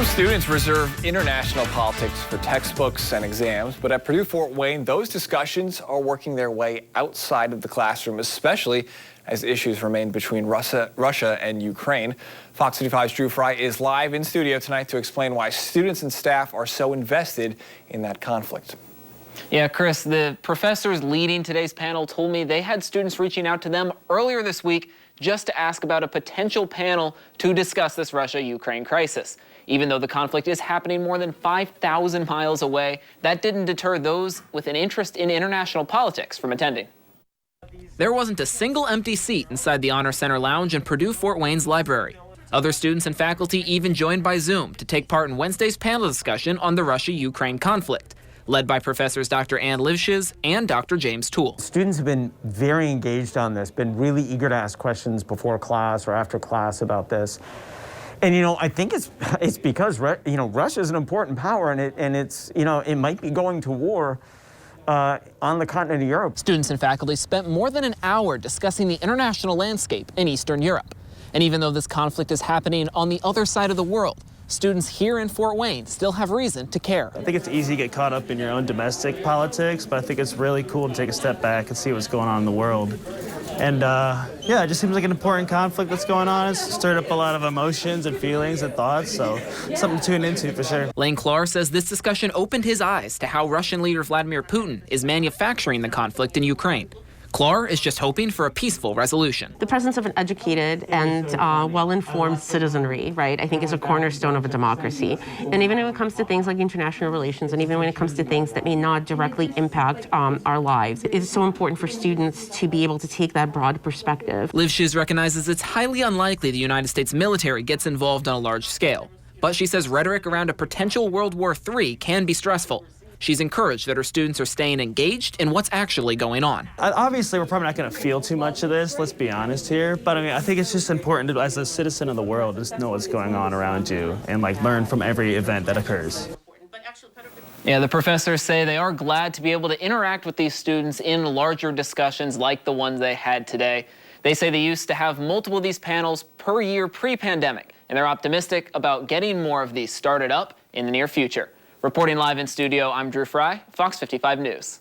Some students reserve international politics for textbooks and exams, but at Purdue-Fort Wayne, those discussions are working their way outside of the classroom, especially as issues remain between Russia and Ukraine. Fox 55's Drew Fry is live in studio tonight to explain why students and staff are so invested in that conflict. Yeah, Chris, the professors leading today's panel told me they had students reaching out to them earlier this week just to ask about a potential panel to discuss this Russia-Ukraine crisis. Even though the conflict is happening more than 5,000 miles away, that didn't deter those with an interest in international politics from attending. There wasn't a single empty seat inside the Honor Center lounge in Purdue-Fort Wayne's library. Other students and faculty even joined by Zoom to take part in Wednesday's panel discussion on the Russia-Ukraine conflict, led by Professors Dr. Ann Livshiz and Dr. James Toole. Students have been very engaged on this, been really eager to ask questions before class or after class about this. And, I think it's because, Russia is an important power, and it's, it might be going to war on the continent of Europe. Students and faculty spent more than an hour discussing the international landscape in Eastern Europe. And even though this conflict is happening on the other side of the world, students here in Fort Wayne still have reason to care. I think it's easy to get caught up in your own domestic politics, but I think it's really cool to take a step back and see what's going on in the world. And yeah, it just seems like an important conflict that's going on. It's stirred up a lot of emotions and feelings and thoughts, so something to tune into for sure. Lane Clark says this discussion opened his eyes to how Russian leader Vladimir Putin is manufacturing the conflict in Ukraine. Clark is just hoping for a peaceful resolution. The presence of an educated and well-informed citizenry, right, I think is a cornerstone of a democracy. And even when it comes to things like international relations, and even when it comes to things that may not directly impact our lives, it's so important for students to be able to take that broad perspective. Livshiz recognizes it's highly unlikely the United States military gets involved on a large scale. But she says rhetoric around a potential World War III can be stressful. She's encouraged that her students are staying engaged in what's actually going on. Obviously, we're probably not going to feel too much of this, let's be honest here. But I think it's just important to, as a citizen of the world, just know what's going on around you and learn from every event that occurs. Yeah, the professors say they are glad to be able to interact with these students in larger discussions like the ones they had today. They say they used to have multiple of these panels per year pre-pandemic, and they're optimistic about getting more of these started up in the near future. Reporting live in studio, I'm Drew Fry, Fox 55 News.